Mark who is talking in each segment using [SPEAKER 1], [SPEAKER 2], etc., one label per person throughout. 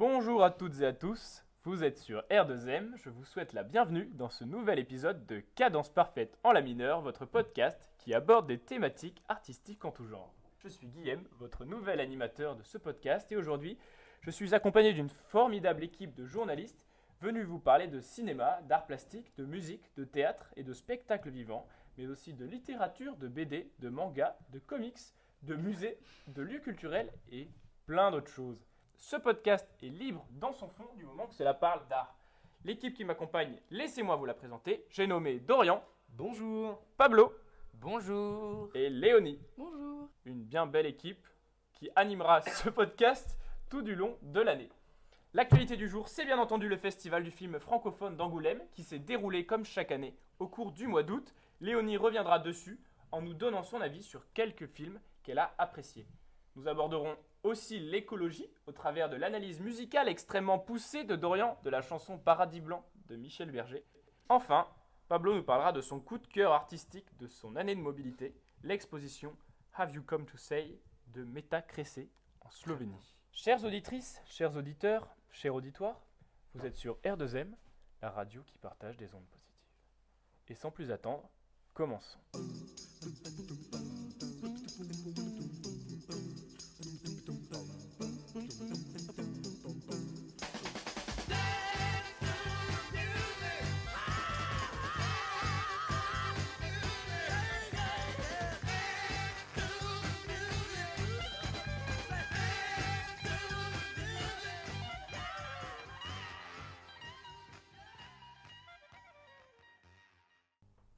[SPEAKER 1] Bonjour à toutes et à tous, vous êtes sur R2M, je vous souhaite la bienvenue dans ce nouvel épisode de Cadence Parfaite en La Mineur, votre podcast qui aborde des thématiques artistiques en tout genre. Je suis Guillaume, votre nouvel animateur de ce podcast et aujourd'hui, je suis accompagné d'une formidable équipe de journalistes venus vous parler de cinéma, d'art plastique, de musique, de théâtre et de spectacles vivants, mais aussi de littérature, de BD, de manga, de comics, de musées, de lieux culturels et plein d'autres choses. Ce podcast est libre dans son fond du moment que cela parle d'art. L'équipe qui m'accompagne, laissez-moi vous la présenter. J'ai nommé Dorian.
[SPEAKER 2] Bonjour.
[SPEAKER 1] Pablo.
[SPEAKER 3] Bonjour.
[SPEAKER 1] Et Léonie.
[SPEAKER 4] Bonjour.
[SPEAKER 1] Une bien belle équipe qui animera ce podcast tout du long de l'année. L'actualité du jour, c'est bien entendu le festival du film francophone d'Angoulême qui s'est déroulé comme chaque année au cours du mois d'août. Léonie reviendra dessus en nous donnant son avis sur quelques films qu'elle a appréciés. Nous aborderons aussi l'écologie au travers de l'analyse musicale extrêmement poussée de Dorian de la chanson Paradis Blanc de Michel Berger. Enfin, Pablo nous parlera de son coup de cœur artistique de son année de mobilité, l'exposition Have You Come to Say de Meta Cressé en Slovénie. Chères auditrices, chers auditeurs, chers auditoires, vous êtes sur R2M, la radio qui partage des ondes positives. Et sans plus attendre, commençons.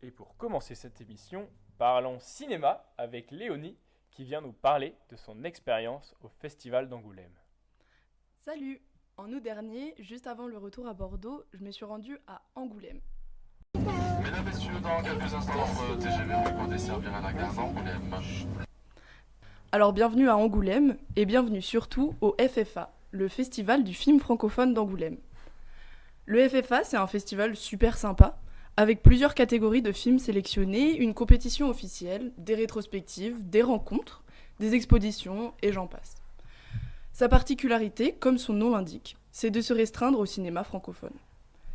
[SPEAKER 1] Et pour commencer cette émission, parlons cinéma avec Léonie qui vient nous parler de son expérience au Festival d'Angoulême.
[SPEAKER 4] Salut. En août dernier, juste avant le retour à Bordeaux, je me suis rendue à Angoulême.
[SPEAKER 5] Mesdames, Messieurs, dans quelques instants, notre TGV Ouigo desservira la gare d'Angoulême.
[SPEAKER 4] Alors bienvenue à Angoulême et bienvenue surtout au FFA, le Festival du film francophone d'Angoulême. Le FFA, c'est un festival super sympa, avec plusieurs catégories de films sélectionnés, une compétition officielle, des rétrospectives, des rencontres, des expositions et j'en passe. Sa particularité, comme son nom l'indique, c'est de se restreindre au cinéma francophone.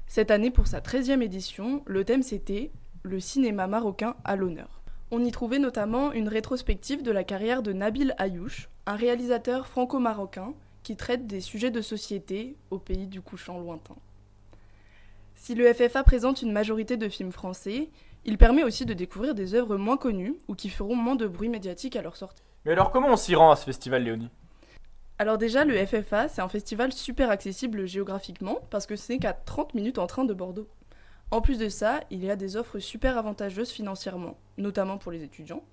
[SPEAKER 4] Cette année, pour sa 13e édition, le thème c'était « Le cinéma marocain à l'honneur ». On y trouvait notamment une rétrospective de la carrière de Nabil Ayouch, un réalisateur franco-marocain qui traite des sujets de société au pays du couchant lointain. Si le FFA présente une majorité de films français, il permet aussi de découvrir des œuvres moins connues ou qui feront moins de bruit médiatique à leur sortie.
[SPEAKER 1] Mais alors comment on s'y rend à ce festival, Léonie ?
[SPEAKER 4] Alors déjà, le FFA, c'est un festival super accessible géographiquement parce que ce n'est qu'à 30 minutes en train de Bordeaux. En plus de ça, il y a des offres super avantageuses financièrement, notamment pour les étudiants.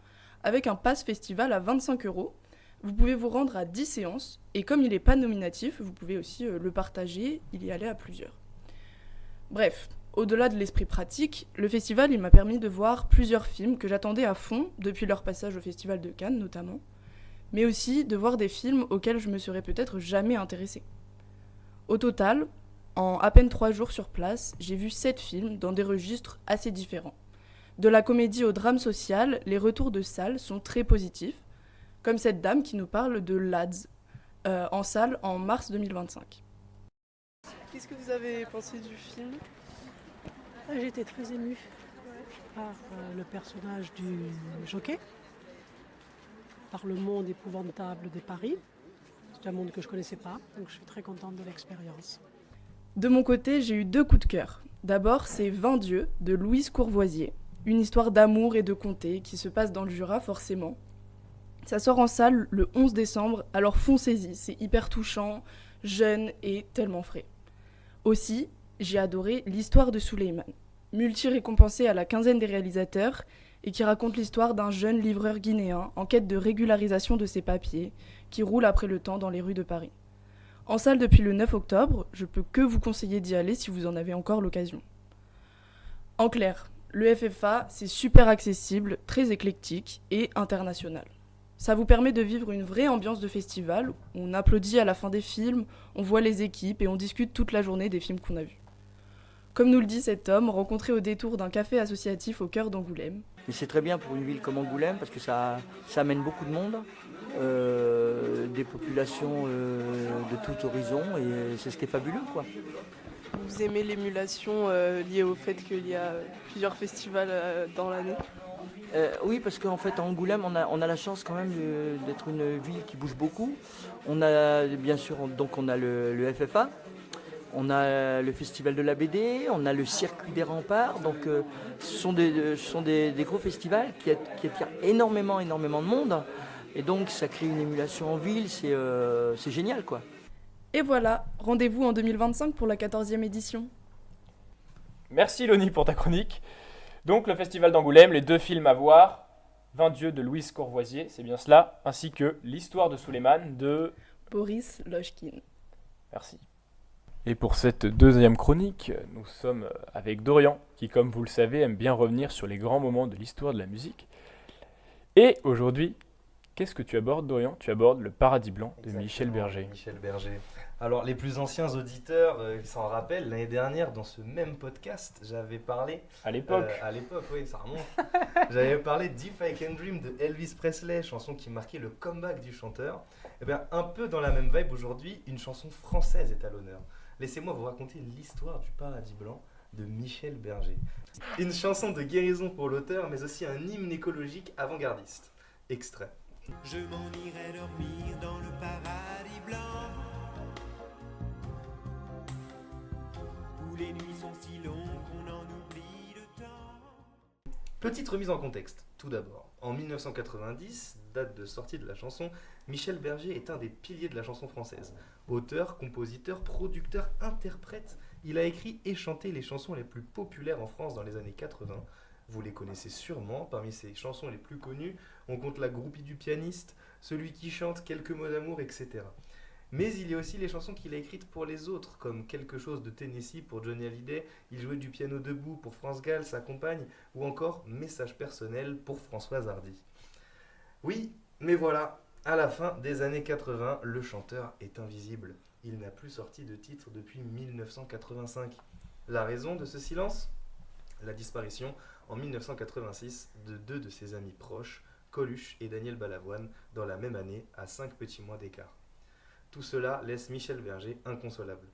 [SPEAKER 4] Avec un pass festival à 25 €, vous pouvez vous rendre à 10 séances et comme il n'est pas nominatif, vous pouvez aussi le partager, il y aller à plusieurs. Bref, au-delà de l'esprit pratique, le festival il m'a permis de voir plusieurs films que j'attendais à fond depuis leur passage au Festival de Cannes notamment, mais aussi de voir des films auxquels je me serais peut-être jamais intéressée. Au total, en à peine 3 jours sur place, j'ai vu 7 films dans des registres assez différents. De la comédie au drame social, les retours de salle sont très positifs, comme cette dame qui nous parle de Lads, en salle en mars 2025.
[SPEAKER 6] Qu'est-ce que vous avez pensé du film ?
[SPEAKER 7] J'étais très émue par le personnage du jockey, par le monde épouvantable des paris. C'est un monde que je ne connaissais pas, donc je suis très contente de l'expérience.
[SPEAKER 4] De mon côté, j'ai eu 2 coups de cœur. D'abord, c'est 20 dieux de Louise Courvoisier, une histoire d'amour et de comté qui se passe dans le Jura forcément. Ça sort en salle le 11 décembre, alors foncez-y, c'est hyper touchant, jeune et tellement frais. Aussi, j'ai adoré L'histoire de Souleymane, multi-récompensé à la 15aine des réalisateurs et qui raconte l'histoire d'un jeune livreur guinéen en quête de régularisation de ses papiers qui roule après le temps dans les rues de Paris. En salle depuis le 9 octobre, je peux que vous conseiller d'y aller si vous en avez encore l'occasion. En clair, le FFA, c'est super accessible, très éclectique et international. Ça vous permet de vivre une vraie ambiance de festival, où on applaudit à la fin des films, on voit les équipes et on discute toute la journée des films qu'on a vus. Comme nous le dit cet homme, rencontré au détour d'un café associatif au cœur d'Angoulême.
[SPEAKER 2] Et c'est très bien pour une ville comme Angoulême parce que ça amène beaucoup de monde, des populations de tout horizon et c'est ce qui est fabuleux, quoi.
[SPEAKER 6] Vous aimez l'émulation liée au fait qu'il y a plusieurs festivals dans l'année?
[SPEAKER 2] Oui, parce qu'en fait à Angoulême on a la chance quand même d'être une ville qui bouge beaucoup. On a bien sûr donc on a le FFA, on a le festival de la BD, on a le circuit des remparts, donc ce sont des gros festivals qui attirent énormément de monde et donc ça crée une émulation en ville, c'est génial, quoi.
[SPEAKER 4] Et voilà, rendez-vous en 2025 pour la 14e édition.
[SPEAKER 1] Merci Loni pour ta chronique. Donc le festival d'Angoulême, les 2 films à voir, 20 dieux de Louise Courvoisier, c'est bien cela, ainsi que l'histoire de Souleymane de
[SPEAKER 4] Boris Lochkin.
[SPEAKER 1] Merci. Et pour cette 2e chronique, nous sommes avec Dorian, qui comme vous le savez aime bien revenir sur les grands moments de l'histoire de la musique. Et aujourd'hui, qu'est-ce que tu abordes, Dorian? Tu abordes Le Paradis Blanc de Michel Berger.
[SPEAKER 3] Michel Berger. Alors, les plus anciens auditeurs s'en rappellent, l'année dernière, dans ce même podcast, j'avais parlé...
[SPEAKER 1] À l'époque.
[SPEAKER 3] À l'époque, oui, ça remonte. J'avais parlé d'If I Can Dream de Elvis Presley, chanson qui marquait le comeback du chanteur. Et bien, un peu dans la même vibe aujourd'hui, une chanson française est à l'honneur. Laissez-moi vous raconter l'histoire du Paradis Blanc de Michel Berger. Une chanson de guérison pour l'auteur, mais aussi un hymne écologique avant-gardiste. Extrait.
[SPEAKER 8] Je m'en irai dormir dans le paradis blanc, où les nuits sont si longues qu'on en oublie le temps.
[SPEAKER 3] Petite remise en contexte, tout d'abord. En 1990, date de sortie de la chanson, Michel Berger est un des piliers de la chanson française. Auteur, compositeur, producteur, interprète, il a écrit et chanté les chansons les plus populaires en France dans les années 80. Vous les connaissez sûrement, parmi ses chansons les plus connues, on compte La groupie du pianiste, Celui qui chante, Quelques mots d'amour, etc. Mais il y a aussi les chansons qu'il a écrites pour les autres, comme Quelque chose de Tennessee pour Johnny Hallyday, Il jouait du piano debout pour France Gall, sa compagne, ou encore Message personnel pour Françoise Hardy. Oui, mais voilà, à la fin des années 80, le chanteur est invisible. Il n'a plus sorti de titre depuis 1985. La raison de ce silence ? La disparition en 1986 de 2 de ses amis proches, Coluche et Daniel Balavoine, dans la même année, à 5 petits mois d'écart. Tout cela laisse Michel Berger inconsolable.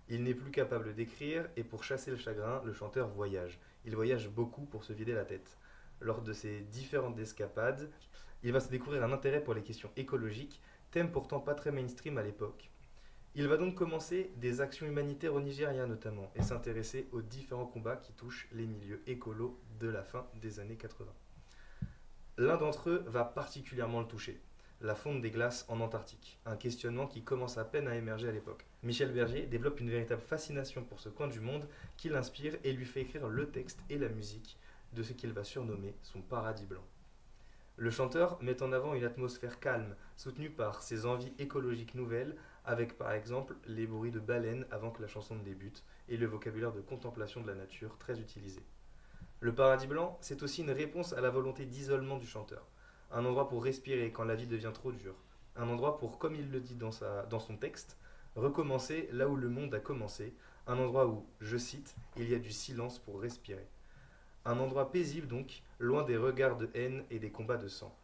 [SPEAKER 3] Il n'est plus capable d'écrire et pour chasser le chagrin, le chanteur voyage. Il voyage beaucoup pour se vider la tête. Lors de ses différentes escapades, il va se découvrir un intérêt pour les questions écologiques, thème pourtant pas très mainstream à l'époque. Il va donc commencer des actions humanitaires au Nigeria notamment et s'intéresser aux différents combats qui touchent les milieux écolos de la fin des années 80. L'un d'entre eux va particulièrement le toucher, la fonte des glaces en Antarctique, un questionnement qui commence à peine à émerger à l'époque. Michel Berger développe une véritable fascination pour ce coin du monde qui l'inspire et lui fait écrire le texte et la musique de ce qu'il va surnommer son Paradis Blanc. Le chanteur met en avant une atmosphère calme, soutenue par ses envies écologiques nouvelles, avec par exemple les bruits de baleines avant que la chanson ne débute et le vocabulaire de contemplation de la nature très utilisé. Le Paradis Blanc, c'est aussi une réponse à la volonté d'isolement du chanteur. Un endroit pour respirer quand la vie devient trop dure. Un endroit pour, comme il le dit dans son texte, recommencer là où le monde a commencé. Un endroit où, je cite, il y a du silence pour respirer. Un endroit paisible donc, loin des regards de haine et des combats de sang.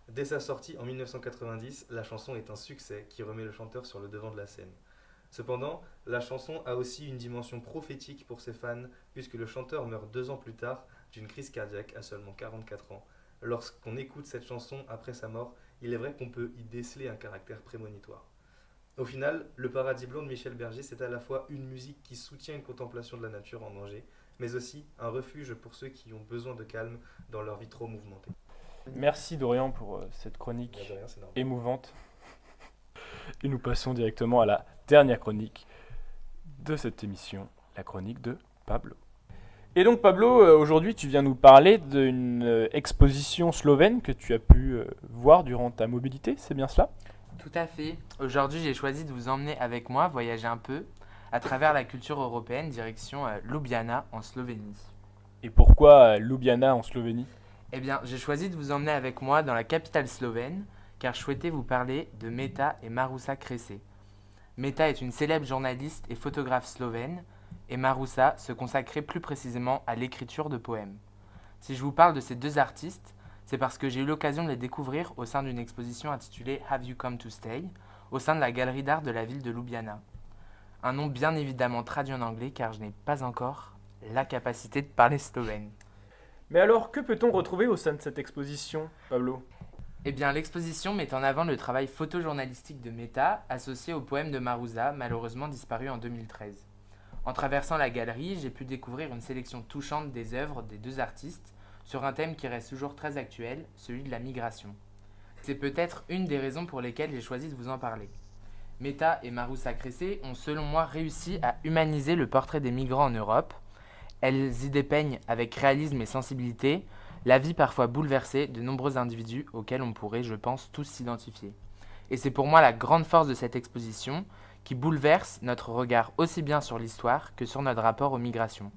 [SPEAKER 3] Dès sa sortie en 1990, la chanson est un succès qui remet le chanteur sur le devant de la scène. Cependant, la chanson a aussi une dimension prophétique pour ses fans, puisque le chanteur meurt 2 ans plus tard d'une crise cardiaque à seulement 44 ans. Lorsqu'on écoute cette chanson après sa mort, il est vrai qu'on peut y déceler un caractère prémonitoire. Au final, le Paradis Blanc de Michel Berger, c'est à la fois une musique qui soutient une contemplation de la nature en danger, mais aussi un refuge pour ceux qui ont besoin de calme dans leur vie trop mouvementée.
[SPEAKER 1] Merci Dorian pour cette chronique
[SPEAKER 3] De rien, c'est normal.
[SPEAKER 1] émouvante. Et nous passons directement à la dernière chronique de cette émission, la chronique de Pablo. Et donc Pablo, aujourd'hui tu viens nous parler d'une exposition slovène que tu as pu voir durant ta mobilité, c'est bien cela ?
[SPEAKER 9] Tout à fait. Aujourd'hui, j'ai choisi de vous emmener avec moi voyager un peu à travers la culture européenne, direction Ljubljana en Slovénie.
[SPEAKER 1] Et pourquoi Ljubljana en Slovénie ?
[SPEAKER 9] Eh bien, j'ai choisi de vous emmener avec moi dans la capitale slovène, car je souhaitais vous parler de Meta et Maruša Kresė. Meta est une célèbre journaliste et photographe slovène, et Maroussa se consacrait plus précisément à l'écriture de poèmes. Si je vous parle de ces deux artistes, c'est parce que j'ai eu l'occasion de les découvrir au sein d'une exposition intitulée Have You Come to Stay, au sein de la galerie d'art de la ville de Ljubljana. Un nom bien évidemment traduit en anglais car je n'ai pas encore la capacité de parler slovène.
[SPEAKER 1] Mais alors, que peut-on retrouver au sein de cette exposition, Pablo ?
[SPEAKER 9] Eh bien, l'exposition met en avant le travail photojournalistique de Meta, associé au poème de Maroussa, malheureusement disparu en 2013. En traversant la galerie, j'ai pu découvrir une sélection touchante des œuvres des deux artistes, sur un thème qui reste toujours très actuel, celui de la migration. C'est peut-être une des raisons pour lesquelles j'ai choisi de vous en parler. Meta et Maroussa Cressé ont selon moi réussi à humaniser le portrait des migrants en Europe. Elles y dépeignent avec réalisme et sensibilité la vie parfois bouleversée de nombreux individus auxquels on pourrait, je pense, tous s'identifier. Et c'est pour moi la grande force de cette exposition qui bouleverse notre regard aussi bien sur l'histoire que sur notre rapport aux migrations.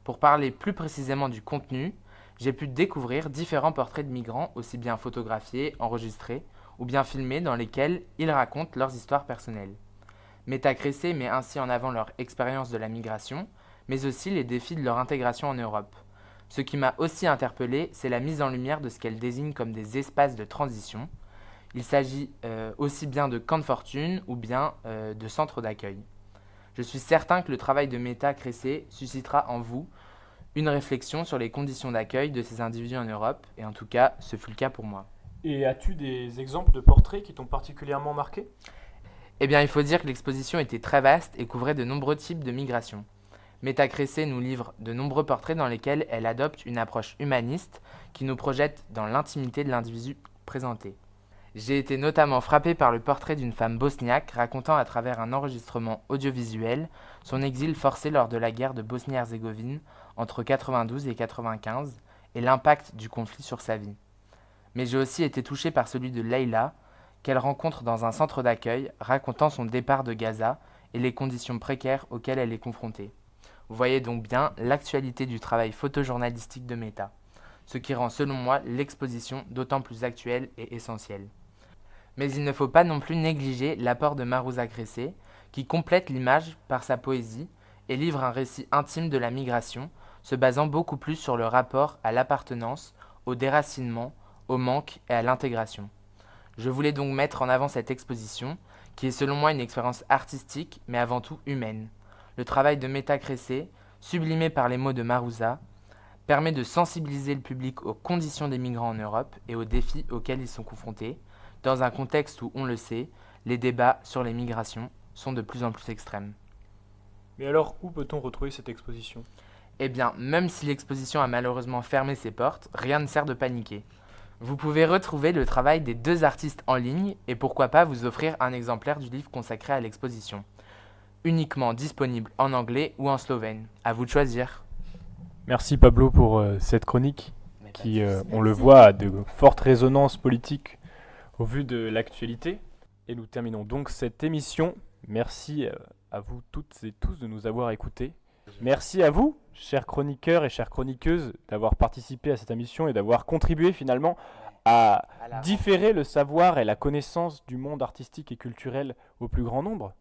[SPEAKER 9] Pour parler plus précisément du contenu, j'ai pu découvrir différents portraits de migrants aussi bien photographiés, enregistrés ou bien filmés dans lesquels ils racontent leurs histoires personnelles. Meta Cressé met ainsi en avant leur expérience de la migration, mais aussi les défis de leur intégration en Europe. Ce qui m'a aussi interpellé, c'est la mise en lumière de ce qu'elle désigne comme des espaces de transition. Il s'agit aussi bien de camps de fortune ou bien de centres d'accueil. Je suis certain que le travail de Meta Cressé suscitera en vous une réflexion sur les conditions d'accueil de ces individus en Europe, et en tout cas, ce fut le cas pour moi.
[SPEAKER 1] Et as-tu des exemples de portraits qui t'ont particulièrement marqué ?
[SPEAKER 9] Eh bien, il faut dire que l'exposition était très vaste et couvrait de nombreux types de migration. Meta Cressé nous livre de nombreux portraits dans lesquels elle adopte une approche humaniste qui nous projette dans l'intimité de l'individu présenté. J'ai été notamment frappé par le portrait d'une femme bosniaque racontant à travers un enregistrement audiovisuel son exil forcé lors de la guerre de Bosnie-Herzégovine entre 92 et 95 et l'impact du conflit sur sa vie. Mais j'ai aussi été touché par celui de Leila, qu'elle rencontre dans un centre d'accueil racontant son départ de Gaza et les conditions précaires auxquelles elle est confrontée. Vous voyez donc bien l'actualité du travail photojournalistique de Meta, ce qui rend selon moi l'exposition d'autant plus actuelle et essentielle. Mais il ne faut pas non plus négliger l'apport de Maroussa Cressé, qui complète l'image par sa poésie et livre un récit intime de la migration, se basant beaucoup plus sur le rapport à l'appartenance, au déracinement, au manque et à l'intégration. Je voulais donc mettre en avant cette exposition, qui est selon moi une expérience artistique, mais avant tout humaine. Le travail de Meta Cressé, sublimé par les mots de Maroussa, permet de sensibiliser le public aux conditions des migrants en Europe et aux défis auxquels ils sont confrontés, dans un contexte où, on le sait, les débats sur les migrations sont de plus en plus extrêmes.
[SPEAKER 1] Mais alors, où peut-on retrouver cette exposition ?
[SPEAKER 9] Eh bien, même si l'exposition a malheureusement fermé ses portes, rien ne sert de paniquer. Vous pouvez retrouver le travail des deux artistes en ligne et pourquoi pas vous offrir un exemplaire du livre consacré à l'exposition. Uniquement disponible en anglais ou en slovène. À vous de choisir.
[SPEAKER 1] Merci Pablo pour cette chronique qui, on le voit, a de fortes résonances politiques au vu de l'actualité. Et nous terminons donc cette émission. Merci à vous toutes et tous de nous avoir écoutés. Merci à vous, chers chroniqueurs et chères chroniqueuses, d'avoir participé à cette émission et d'avoir contribué finalement à différer le savoir et la connaissance du monde artistique et culturel au plus grand nombre.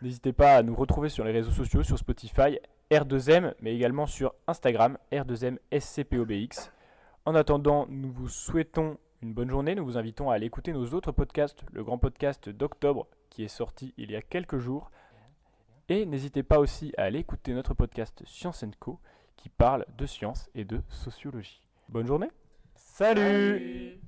[SPEAKER 1] N'hésitez pas à nous retrouver sur les réseaux sociaux, sur Spotify, R2M, mais également sur Instagram, R2MSCPOBX. En attendant, nous vous souhaitons une bonne journée. Nous vous invitons à aller écouter nos autres podcasts, le grand podcast d'octobre qui est sorti il y a quelques jours. Et n'hésitez pas aussi à aller écouter notre podcast Science & Co qui parle de science et de sociologie. Bonne journée. Salut.